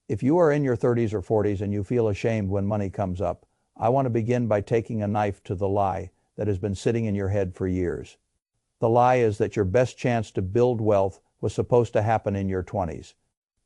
If you are in your 30s or 40s and you feel ashamed when money comes up, I want to begin by taking a knife to the lie that has been sitting in your head for years. The lie is that your best chance to build wealth was supposed to happen in your 20s.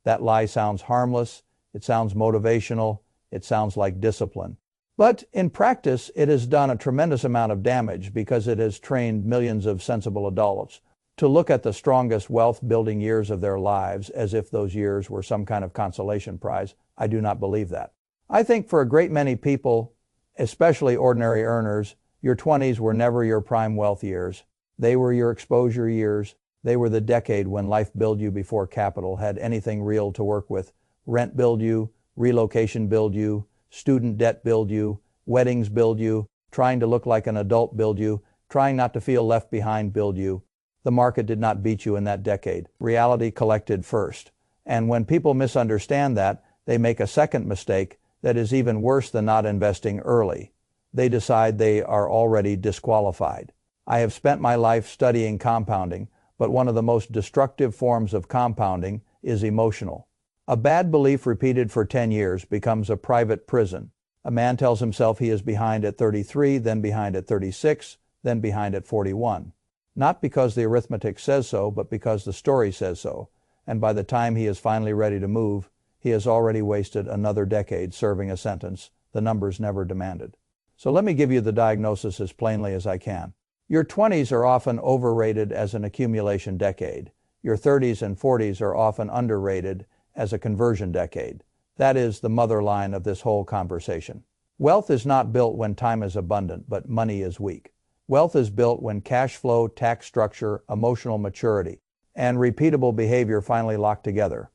That lie sounds harmless, it sounds motivational, it sounds like discipline. But in practice, it has done a tremendous amount of damage because it has trained millions of sensible adults to look at the strongest wealth-building years of their lives as if those years were some kind of consolation prize. I do not believe that. I think for a great many people, especially ordinary earners, your 20s were never your prime wealth years. They were your exposure years. They were the decade when life billed you before capital had anything real to work with. Rent billed you, relocation billed you, student debt billed you, weddings billed you, trying to look like an adult billed you, trying not to feel left behind billed you. The market did not beat you in that decade. Reality collected first. And when people misunderstand that, they make a second mistake that is even worse than not investing early. They decide they are already disqualified. I have spent my life studying compounding, but one of the most destructive forms of compounding is emotional. A bad belief repeated for 10 years becomes a private prison. A man tells himself he is behind at 33, then behind at 36, then behind at 41. Not because the arithmetic says so, but because the story says so. And by the time he is finally ready to move, he has already wasted another decade serving a sentence the numbers never demanded. So let me give you the diagnosis as plainly as I can. Your 20s are often overrated as an accumulation decade. Your 30s and 40s are often underrated as a conversion decade. That is the mother line of this whole conversation. Wealth is not built when time is abundant, but money is weak. Wealth is built when cash flow, tax structure, emotional maturity, and repeatable behavior finally lock together.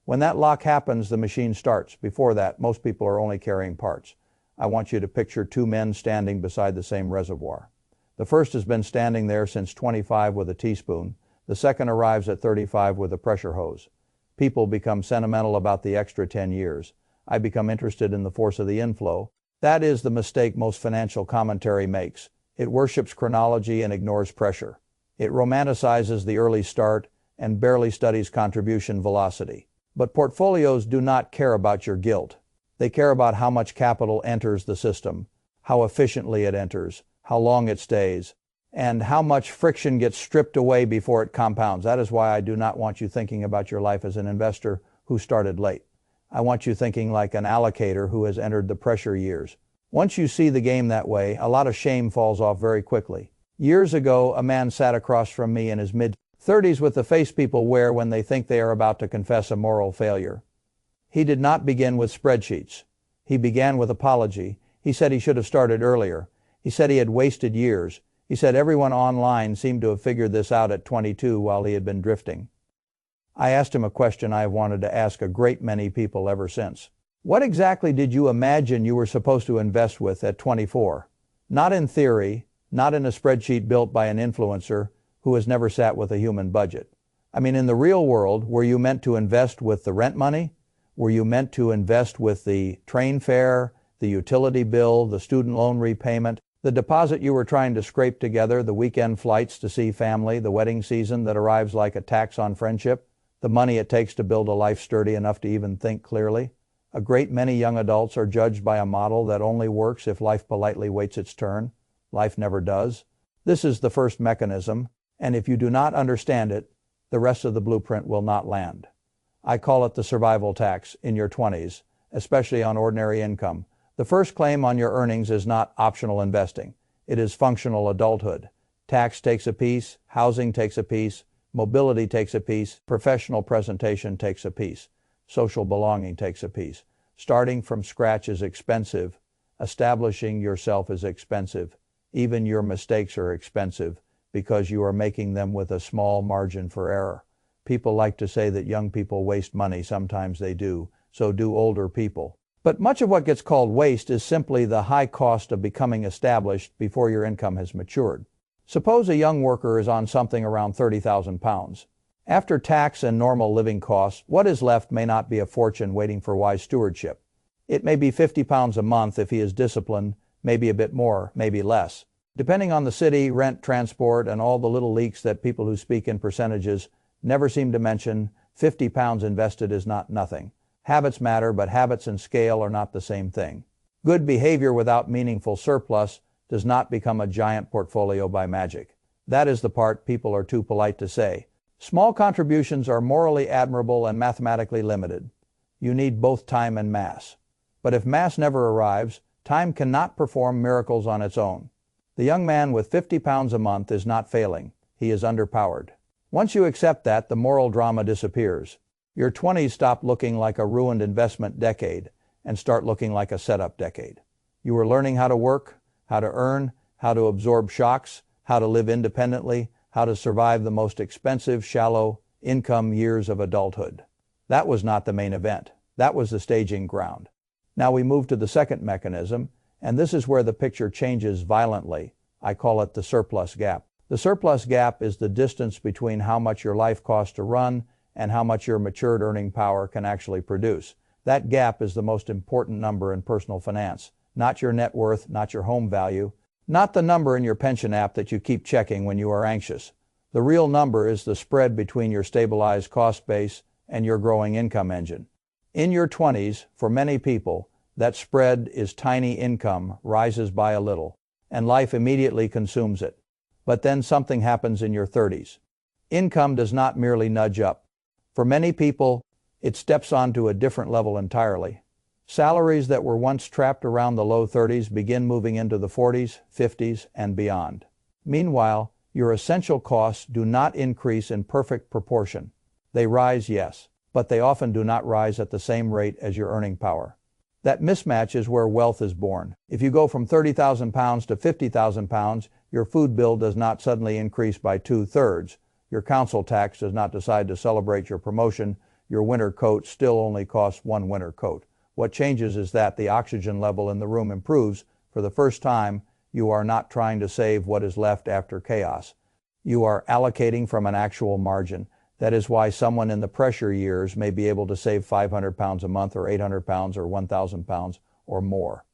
When that lock happens, the machine starts. Before that, most people are only carrying parts. I want you to picture two men standing beside the same reservoir. The first has been standing there since 25 with a teaspoon. The second arrives at 35 with a pressure hose. People become sentimental about the extra 10 years. I become interested in the force of the inflow. That is the mistake most financial commentary makes. It worships chronology and ignores pressure. It romanticizes the early start and barely studies contribution velocity. But portfolios do not care about your guilt. They care about how much capital enters the system, how efficiently it enters, how long it stays, and how much friction gets stripped away before it compounds. That is why I do not want you thinking about your life as an investor who started late. I want you thinking like an allocator who has entered the pressure years. Once you see the game that way, a lot of shame falls off very quickly. Years ago, a man sat across from me in his mid-30s with the face people wear when they think they are about to confess a moral failure. He did not begin with spreadsheets. He began with apology. He said he should have started earlier. He said he had wasted years. He said everyone online seemed to have figured this out at 22 while he had been drifting. I asked him a question I have wanted to ask a great many people ever since. What exactly did you imagine you were supposed to invest with at 24? Not in theory, not in a spreadsheet built by an influencer who has never sat with a human budget. I mean, in the real world, were you meant to invest with the rent money? Were you meant to invest with the train fare, the utility bill, the student loan repayment, the deposit you were trying to scrape together, the weekend flights to see family, the wedding season that arrives like a tax on friendship, the money it takes to build a life sturdy enough to even think clearly? A great many young adults are judged by a model that only works if life politely waits its turn. Life never does. This is the first mechanism, and if you do not understand it, the rest of the blueprint will not land. I call it the survival tax in your 20s, especially on ordinary income. The first claim on your earnings is not optional investing. It is functional adulthood. Tax takes a piece, housing takes a piece, mobility takes a piece, professional presentation takes a piece, social belonging takes a piece. Starting from scratch is expensive. Establishing yourself is expensive. Even your mistakes are expensive because you are making them with a small margin for error. People like to say that young people waste money. Sometimes they do. So do older people. But much of what gets called waste is simply the high cost of becoming established before your income has matured. Suppose a young worker is on something around 30,000 pounds. After tax and normal living costs, what is left may not be a fortune waiting for wise stewardship. It may be 50 pounds a month if he is disciplined, maybe a bit more, maybe less. Depending on the city, rent, transport, and all the little leaks that people who speak in percentages never seem to mention, 50 pounds invested is not nothing. Habits matter, but habits and scale are not the same thing. Good behavior without meaningful surplus does not become a giant portfolio by magic. That is the part people are too polite to say. Small contributions are morally admirable and mathematically limited. You need both time and mass. But if mass never arrives, time cannot perform miracles on its own. The young man with 50 pounds a month is not failing. He is underpowered. Once you accept that, the moral drama disappears. Your 20s stop looking like a ruined investment decade and start looking like a setup decade. You are learning how to work, how to earn, how to absorb shocks, how to live independently, how to survive the most expensive, shallow income years of adulthood. That was not the main event. That was the staging ground. Now we move to the second mechanism, and this is where the picture changes violently. I call it the surplus gap. The surplus gap is the distance between how much your life costs to run and how much your matured earning power can actually produce. That gap is the most important number in personal finance. Not your net worth, not your home value, not the number in your pension app that you keep checking when you are anxious. The real number is the spread between your stabilized cost base and your growing income engine. In your 20s, for many people, that spread is tiny income rises by a little, and life immediately consumes it. But then something happens in your 30s. Income does not merely nudge up. For many people, it steps onto a different level entirely. Salaries that were once trapped around the low 30s begin moving into the 40s, 50s, and beyond. Meanwhile, your essential costs do not increase in perfect proportion. They rise, yes, but they often do not rise at the same rate as your earning power. That mismatch is where wealth is born. If you go from 30,000 pounds to 50,000 pounds, your food bill does not suddenly increase by 2/3. Your council tax does not decide to celebrate your promotion. Your winter coat still only costs one winter coat. What changes is that the oxygen level in the room improves. For the first time, you are not trying to save what is left after chaos. You are allocating from an actual margin. That is why someone in the pressure years may be able to save 500 pounds a month or 800 pounds or 1,000 pounds or more.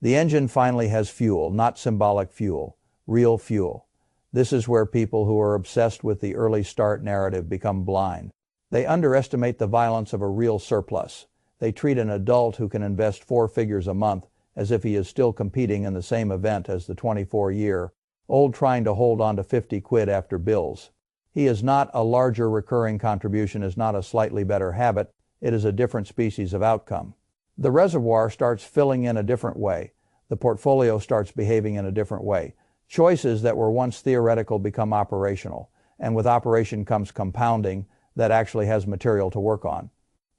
The engine finally has fuel, not symbolic fuel, real fuel. This is where people who are obsessed with the early start narrative become blind. They underestimate the violence of a real surplus. They treat an adult who can invest 4 figures a month as if he is still competing in the same event as the 24-year-old trying to hold on to 50 quid after bills. He is not a larger recurring contribution, is not a slightly better habit. It is a different species of outcome. The reservoir starts filling in a different way. The portfolio starts behaving in a different way. Choices that were once theoretical become operational, and with operation comes compounding that actually has material to work on.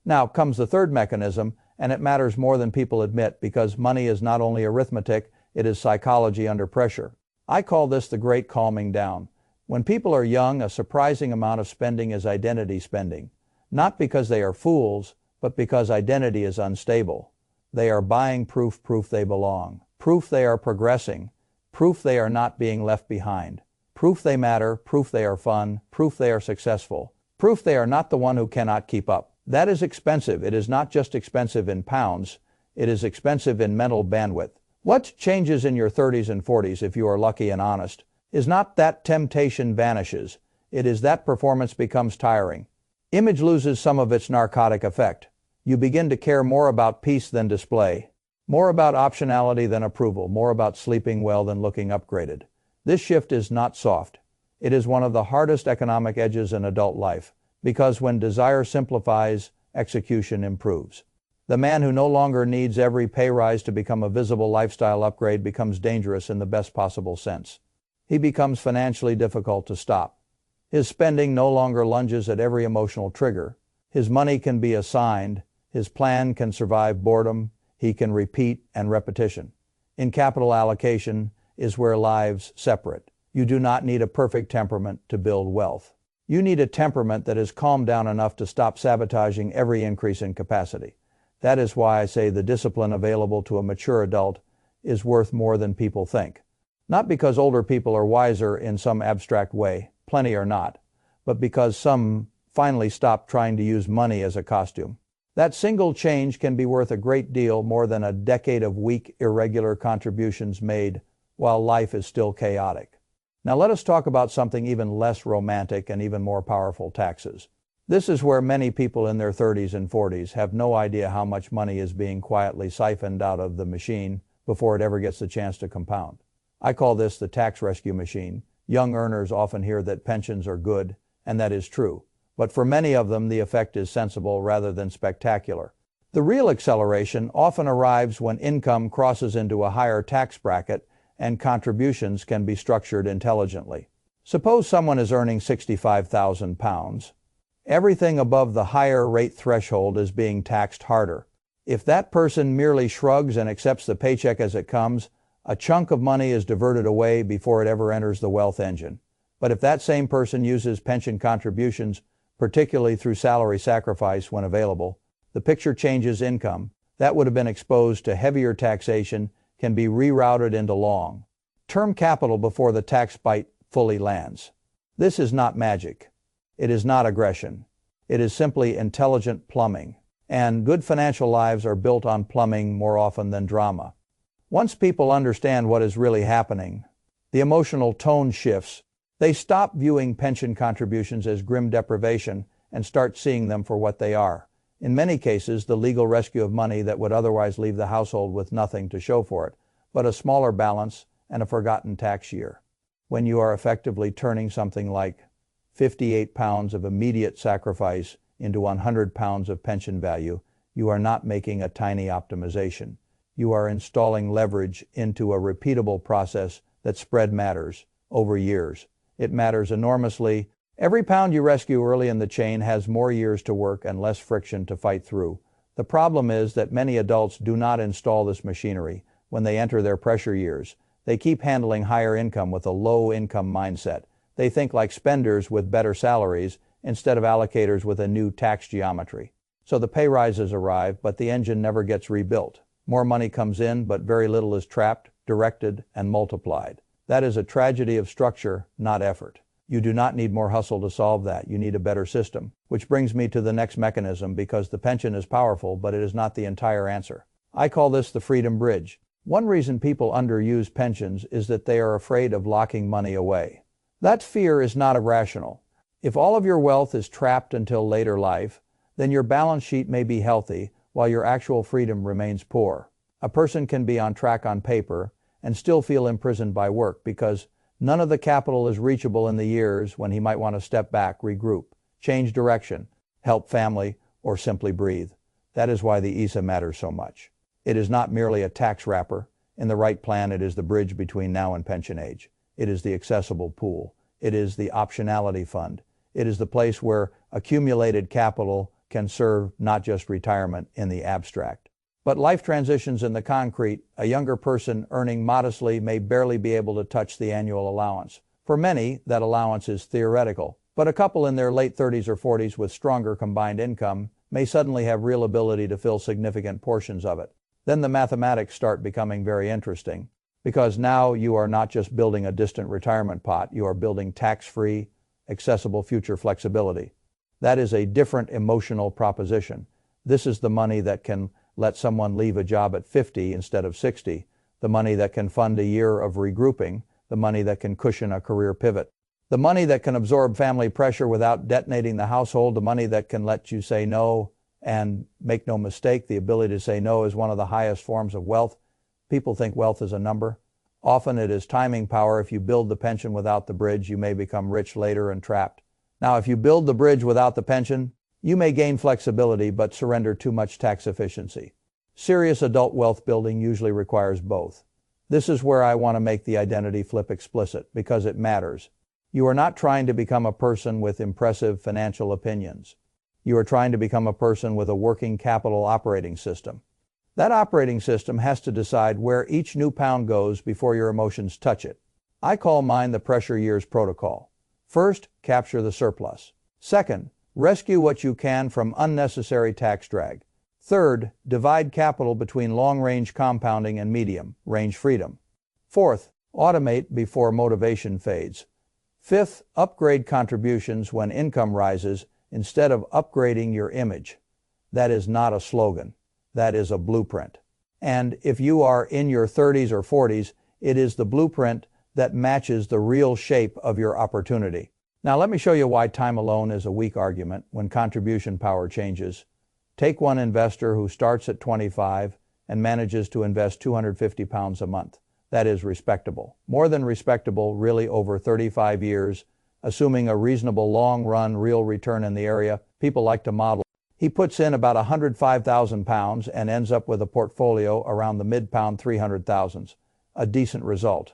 Now comes the third mechanism, and it matters more than people admit because money is not only arithmetic, it is psychology under pressure. I call this the great calming down. When people are young, a surprising amount of spending is identity spending. Not because they are fools, but because identity is unstable. They are buying proof they belong, proof they are progressing, proof they are not being left behind, proof they matter, proof they are fun, proof they are successful, proof they are not the one who cannot keep up. That is expensive. It is not just expensive in pounds, it is expensive in mental bandwidth. What changes in your 30s and 40s, if you are lucky and honest, is not that temptation vanishes. It is that performance becomes tiring. Image loses some of its narcotic effect. You begin to care more about peace than display, more about optionality than approval, more about sleeping well than looking upgraded. This shift is not soft. It is one of the hardest economic edges in adult life, because when desire simplifies, execution improves. The man who no longer needs every pay rise to become a visible lifestyle upgrade becomes dangerous in the best possible sense. He becomes financially difficult to stop. His spending no longer lunges at every emotional trigger. His money can be assigned. His plan can survive boredom. He can repeat and repetition. In capital allocation is where lives separate. You do not need a perfect temperament to build wealth. You need a temperament that is calmed down enough to stop sabotaging every increase in capacity. That is why I say the discipline available to a mature adult is worth more than people think. Not because older people are wiser in some abstract way, plenty are not, but because some finally stop trying to use money as a costume. That single change can be worth a great deal more than a decade of weak, irregular contributions made while life is still chaotic. Now let us talk about something even less romantic and even more powerful: taxes. This is where many people in their 30s and 40s have no idea how much money is being quietly siphoned out of the machine before it ever gets the chance to compound. I call this the tax rescue machine. Young earners often hear that pensions are good, and that is true. But for many of them, the effect is sensible rather than spectacular. The real acceleration often arrives when income crosses into a higher tax bracket and contributions can be structured intelligently. Suppose someone is earning £65,000. Everything above the higher rate threshold is being taxed harder. If that person merely shrugs and accepts the paycheck as it comes, a chunk of money is diverted away before it ever enters the wealth engine. But if that same person uses pension contributions, particularly through salary sacrifice when available, the picture changes. Income that would have been exposed to heavier taxation can be rerouted into long-term capital before the tax bite fully lands. This is not magic. It is not aggression. It is simply intelligent plumbing. And good financial lives are built on plumbing more often than drama. Once people understand what is really happening, the emotional tone shifts. They stop viewing pension contributions as grim deprivation and start seeing them for what they are. In many cases, the legal rescue of money that would otherwise leave the household with nothing to show for it, but a smaller balance and a forgotten tax year. When you are effectively turning something like 58 pounds of immediate sacrifice into 100 pounds of pension value, you are not making a tiny optimization. You are installing leverage into a repeatable process that spread matters over years. It matters enormously. Every pound you rescue early in the chain has more years to work and less friction to fight through. The problem is that many adults do not install this machinery when they enter their pressure years. They keep handling higher income with a low-income mindset. They think like spenders with better salaries instead of allocators with a new tax geometry. So the pay rises arrive, but the engine never gets rebuilt. More money comes in, but very little is trapped, directed, and multiplied. That is a tragedy of structure, not effort. You do not need more hustle to solve that. You need a better system. Which brings me to the next mechanism, because the pension is powerful, but it is not the entire answer. I call this the freedom bridge. One reason people underuse pensions is that they are afraid of locking money away. That fear is not irrational. If all of your wealth is trapped until later life, then your balance sheet may be healthy while your actual freedom remains poor. A person can be on track on paper and still feel imprisoned by work because none of the capital is reachable in the years when he might want to step back, regroup, change direction, help family, or simply breathe. That is why the ISA matters so much. It is not merely a tax wrapper. In the right plan, it is the bridge between now and pension age. It is the accessible pool. It is the optionality fund. It is the place where accumulated capital can serve not just retirement in the abstract, but life transitions in the concrete. A younger person earning modestly may barely be able to touch the annual allowance. For many, that allowance is theoretical, but a couple in their late 30s or 40s with stronger combined income may suddenly have real ability to fill significant portions of it. Then the mathematics start becoming very interesting, because now you are not just building a distant retirement pot, you are building tax-free, accessible future flexibility. That is a different emotional proposition. This is the money that can let someone leave a job at 50 instead of 60, the money that can fund a year of regrouping, the money that can cushion a career pivot, the money that can absorb family pressure without detonating the household, the money that can let you say no. And make no mistake, the ability to say no is one of the highest forms of wealth. People think wealth is a number. Often it is timing power. If you build the pension without the bridge, you may become rich later and trapped. Now, if you build the bridge without the pension, you may gain flexibility but surrender too much tax efficiency. Serious adult wealth building usually requires both. This is where I want to make the identity flip explicit, because it matters. You are not trying to become a person with impressive financial opinions. You are trying to become a person with a working capital operating system. That operating system has to decide where each new pound goes before your emotions touch it. I call mine the pressure years protocol. First, capture the surplus. Second, rescue what you can from unnecessary tax drag. Third, divide capital between long-range compounding and medium-range freedom. Fourth, automate before motivation fades. Fifth, upgrade contributions when income rises instead of upgrading your image. That is not a slogan. That is a blueprint. And if you are in your 30s or 40s, it is the blueprint that matches the real shape of your opportunity. Now let me show you why time alone is a weak argument when contribution power changes. Take one investor who starts at 25 and manages to invest £250 a month. That is respectable. More than respectable, really, over 35 years, assuming a reasonable long-run real return in the area people like to model. He puts in about £105,000 and ends up with a portfolio around the mid-pound 300,000s. A decent result.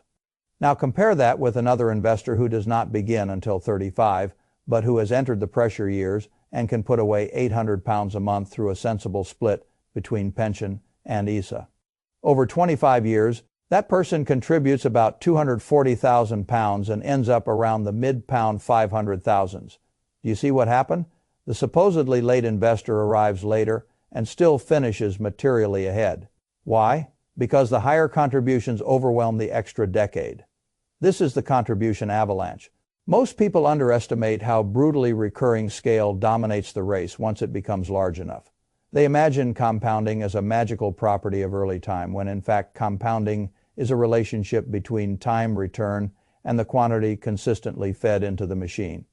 Now compare that with another investor who does not begin until 35, but who has entered the pressure years and can put away £800 a month through a sensible split between pension and ISA. Over 25 years, that person contributes about £240,000 and ends up around the mid-pound 500,000s. Do you see what happened? The supposedly late investor arrives later and still finishes materially ahead. Why? Because the higher contributions overwhelm the extra decade. This is the contribution avalanche. Most people underestimate how brutally recurring scale dominates the race once it becomes large enough. They imagine compounding as a magical property of early time, when in fact compounding is a relationship between time return and the quantity consistently fed into the machine.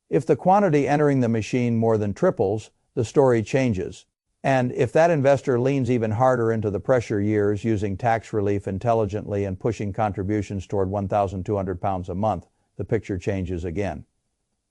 If the quantity entering the machine more than triples, the story changes. And if that investor leans even harder into the pressure years, using tax relief intelligently and pushing contributions toward £1,200 a month, the picture changes again.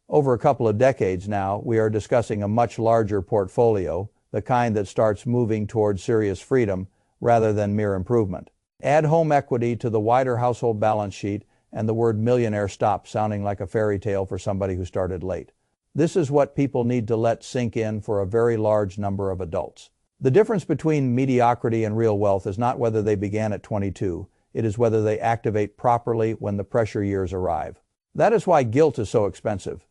Over a couple of decades now, we are discussing a much larger portfolio, the kind that starts moving toward serious freedom rather than mere improvement. Add home equity to the wider household balance sheet, and the word millionaire stops sounding like a fairy tale for somebody who started late. This is what people need to let sink in for a very large number of adults. The difference between mediocrity and real wealth is not whether they began at 22, it is whether they activate properly when the pressure years arrive. That is why guilt is so expensive.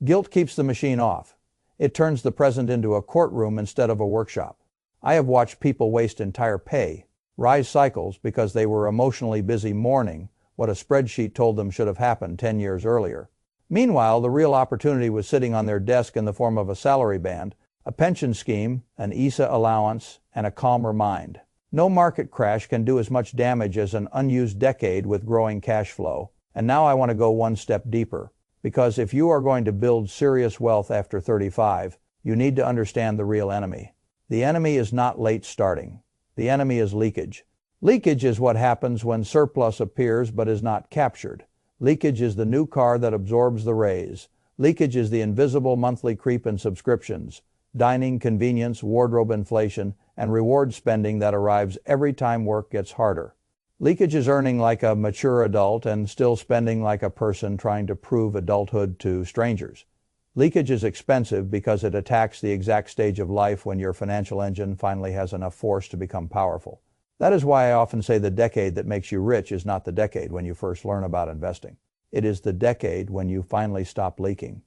Guilt keeps the machine off. It turns the present into a courtroom instead of a workshop. I have watched people waste entire pay, rise cycles, because they were emotionally busy mourning what a spreadsheet told them should have happened 10 years earlier. Meanwhile, the real opportunity was sitting on their desk in the form of a salary band, a pension scheme, an ISA allowance, and a calmer mind. No market crash can do as much damage as an unused decade with growing cash flow. And now I want to go one step deeper, because if you are going to build serious wealth after 35, you need to understand the real enemy. The enemy is not late starting. The enemy is leakage. Leakage is what happens when surplus appears but is not captured. Leakage is the new car that absorbs the raise. Leakage is the invisible monthly creep in subscriptions, dining, convenience, wardrobe inflation, and reward spending that arrives every time work gets harder. Leakage is earning like a mature adult and still spending like a person trying to prove adulthood to strangers. Leakage is expensive because it attacks the exact stage of life when your financial engine finally has enough force to become powerful. That is why I often say the decade that makes you rich is not the decade when you first learn about investing. It is the decade when you finally stop leaking.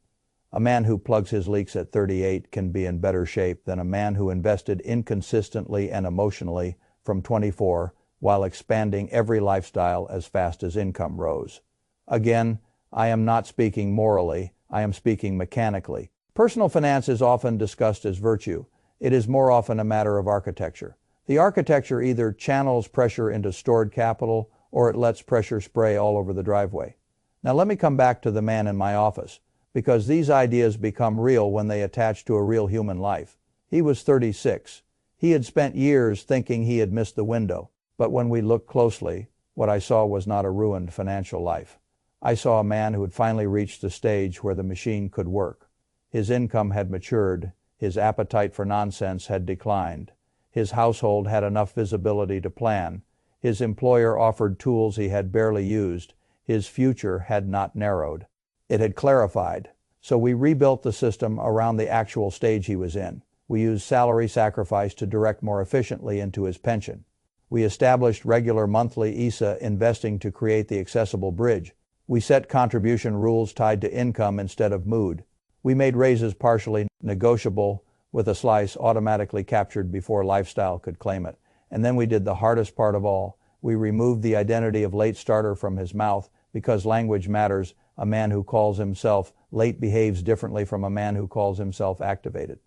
A man who plugs his leaks at 38 can be in better shape than a man who invested inconsistently and emotionally from 24 while expanding every lifestyle as fast as income rose. Again, I am not speaking morally, I am speaking mechanically. Personal finance is often discussed as virtue. It is more often a matter of architecture. The architecture either channels pressure into stored capital or it lets pressure spray all over the driveway. Now let me come back to the man in my office, because these ideas become real when they attach to a real human life. He was 36. He had spent years thinking he had missed the window, but when we looked closely, what I saw was not a ruined financial life. I saw a man who had finally reached the stage where the machine could work. His income had matured, his appetite for nonsense had declined. His household had enough visibility to plan. His employer offered tools he had barely used. His future had not narrowed. It had clarified. So we rebuilt the system around the actual stage he was in. We used salary sacrifice to direct more efficiently into his pension. We established regular monthly ISA investing to create the accessible bridge. We set contribution rules tied to income instead of mood. We made raises partially negotiable, with a slice automatically captured before lifestyle could claim it. And then we did the hardest part of all. We removed the identity of late starter from his mouth, because language matters. A man who calls himself late behaves differently from a man who calls himself activated.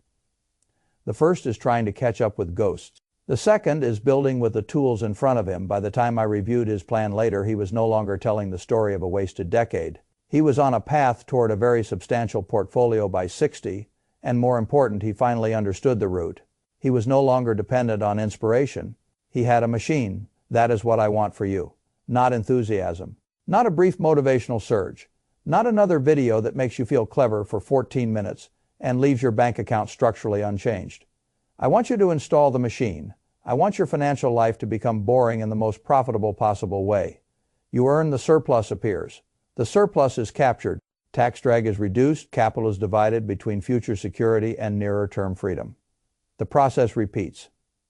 The first is trying to catch up with ghosts. The second is building with the tools in front of him. By the time I reviewed his plan later, he was no longer telling the story of a wasted decade. He was on a path toward a very substantial portfolio by 60, and more important, he finally understood the route. He was no longer dependent on inspiration. He had a machine. That is what I want for you. Not enthusiasm. Not a brief motivational surge. Not another video that makes you feel clever for 14 minutes and leaves your bank account structurally unchanged. I want you to install the machine. I want your financial life to become boring in the most profitable possible way. You earn, the surplus appears. The surplus is captured. Tax drag is reduced. Capital is divided between future security and nearer-term freedom. The process repeats.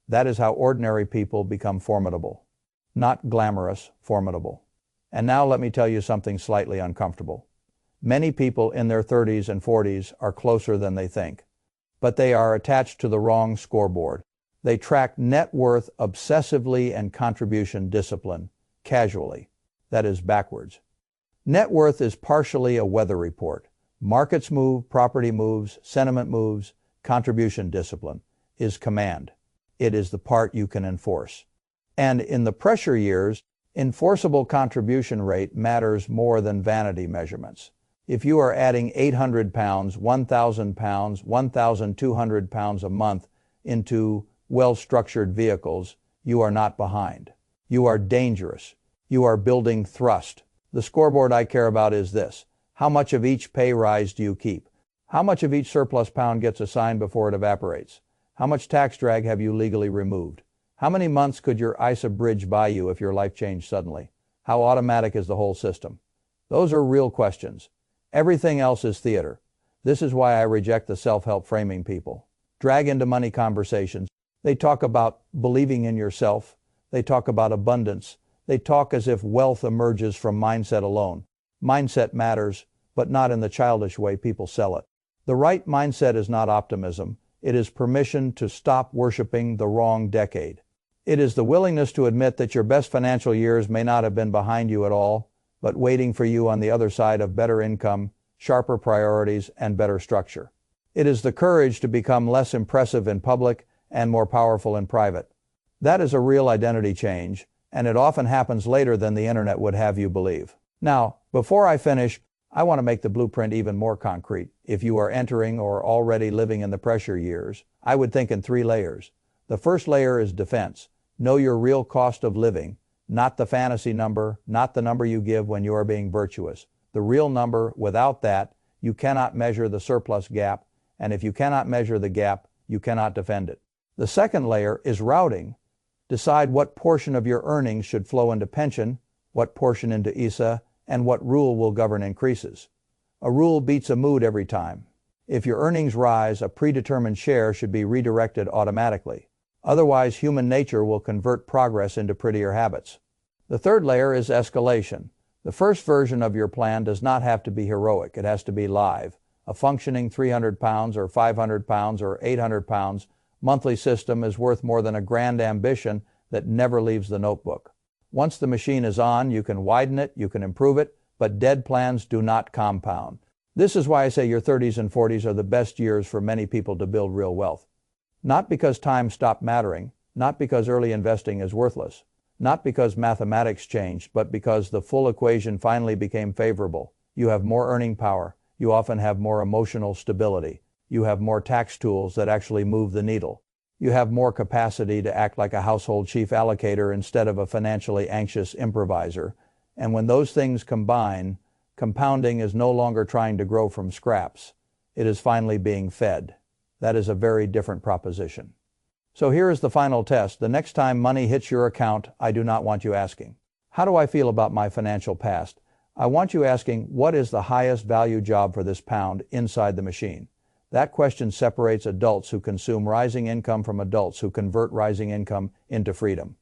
That is how ordinary people become formidable. Not glamorous, formidable. And now let me tell you something slightly uncomfortable. Many people in their 30s and 40s are closer than they think, but they are attached to the wrong scoreboard. They track net worth obsessively and contribution discipline casually. That is backwards. Net worth is partially a weather report. Markets move, property moves, sentiment moves. Contribution discipline is command. It is the part you can enforce. And in the pressure years, enforceable contribution rate matters more than vanity measurements. If you are adding 800 pounds, 1,000 pounds, 1,200 pounds a month into well-structured vehicles, you are not behind. You are dangerous. You are building thrust. The scoreboard I care about is this. How much of each pay rise do you keep? How much of each surplus pound gets assigned before it evaporates? How much tax drag have you legally removed? How many months could your ISA bridge buy you if your life changed suddenly? How automatic is the whole system? Those are real questions. Everything else is theater. This is why I reject the self-help framing people. Drag into money conversations. They talk about believing in yourself. They talk about abundance. They talk as if wealth emerges from mindset alone. Mindset matters, but not in the childish way people sell it. The right mindset is not optimism. It is permission to stop worshiping the wrong decade. It is the willingness to admit that your best financial years may not have been behind you at all, but waiting for you on the other side of better income, sharper priorities, and better structure. It is the courage to become less impressive in public and more powerful in private. That is a real identity change, and it often happens later than the internet would have you believe. Now, before I finish, I want to make the blueprint even more concrete. If you are entering or already living in the pressure years, I would think in 3 layers. The first layer is defense. Know your real cost of living, not the fantasy number, not the number you give when you are being virtuous. The real number. Without that, you cannot measure the surplus gap, and if you cannot measure the gap, you cannot defend it. The second layer is routing. Decide what portion of your earnings should flow into pension, what portion into ISA, and what rule will govern increases. A rule beats a mood every time. If your earnings rise, a predetermined share should be redirected automatically. Otherwise, human nature will convert progress into prettier habits. The third layer is escalation. The first version of your plan does not have to be heroic. It has to be live. A functioning 300 pounds or 500 pounds or 800 pounds monthly system is worth more than a grand ambition that never leaves the notebook. Once the machine is on, you can widen it, you can improve it, but dead plans do not compound. This is why I say your 30s and 40s are the best years for many people to build real wealth. Not because time stopped mattering, not because early investing is worthless, not because mathematics changed, but because the full equation finally became favorable. You have more earning power. You often have more emotional stability. You have more tax tools that actually move the needle. You have more capacity to act like a household chief allocator instead of a financially anxious improviser. And when those things combine, compounding is no longer trying to grow from scraps. It is finally being fed. That is a very different proposition. So here is the final test. The next time money hits your account, I do not want you asking, how do I feel about my financial past? I want you asking, what is the highest value job for this pound inside the machine? That question separates adults who consume rising income from adults who convert rising income into freedom.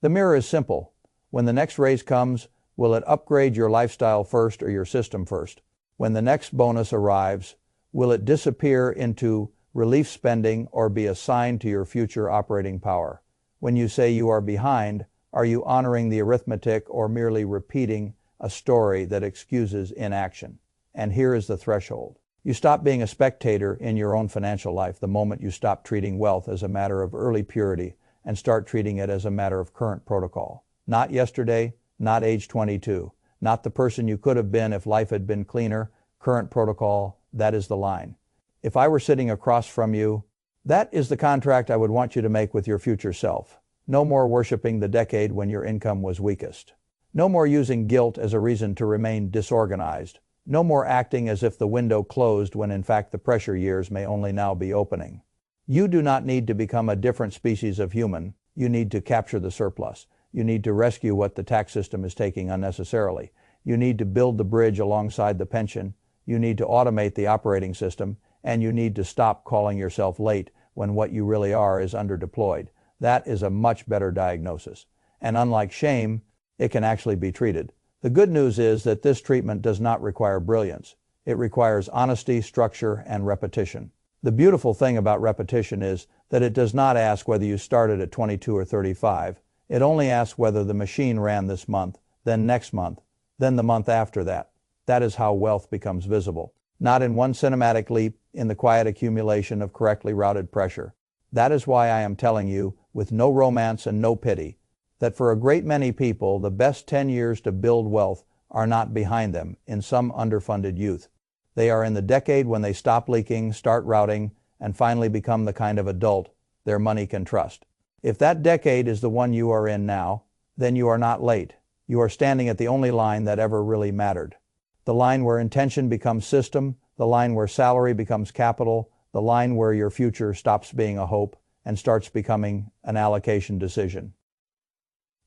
The mirror is simple. When the next raise comes, will it upgrade your lifestyle first or your system first? When the next bonus arrives, will it disappear into relief spending or be assigned to your future operating power? When you say you are behind, are you honoring the arithmetic or merely repeating a story that excuses inaction? And here is the threshold. You stop being a spectator in your own financial life the moment you stop treating wealth as a matter of early purity and start treating it as a matter of current protocol. Not yesterday, not age 22, not the person you could have been if life had been cleaner. Current protocol, that is the line. If I were sitting across from you, that is the contract I would want you to make with your future self. No more worshiping the decade when your income was weakest. No more using guilt as a reason to remain disorganized. No more acting as if the window closed when in fact the pressure years may only now be opening. You do not need to become a different species of human. You need to capture the surplus. You need to rescue what the tax system is taking unnecessarily. You need to build the bridge alongside the pension. You need to automate the operating system. And you need to stop calling yourself late when what you really are is underdeployed. That is a much better diagnosis. And unlike shame, it can actually be treated. The good news is that this treatment does not require brilliance. It requires honesty, structure, and repetition. The beautiful thing about repetition is that it does not ask whether you started at 22 or 35. It only asks whether the machine ran this month, then next month, then the month after that. That is how wealth becomes visible. Not in one cinematic leap, in the quiet accumulation of correctly routed pressure. That is why I am telling you, with no romance and no pity, that for a great many people, the best 10 years to build wealth are not behind them in some underfunded youth. They are in the decade when they stop leaking, start routing, and finally become the kind of adult their money can trust. If that decade is the one you are in now, then you are not late. You are standing at the only line that ever really mattered. The line where intention becomes system, the line where salary becomes capital, the line where your future stops being a hope and starts becoming an allocation decision.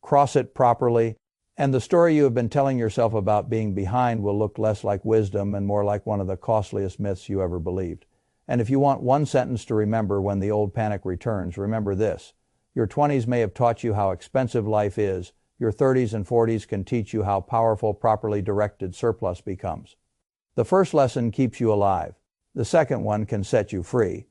Cross it properly, and the story you have been telling yourself about being behind will look less like wisdom and more like one of the costliest myths you ever believed. And if you want one sentence to remember when the old panic returns, remember this. Your 20s may have taught you how expensive life is. Your 30s and 40s can teach you how powerful properly directed surplus becomes. The first lesson keeps you alive. The second one can set you free.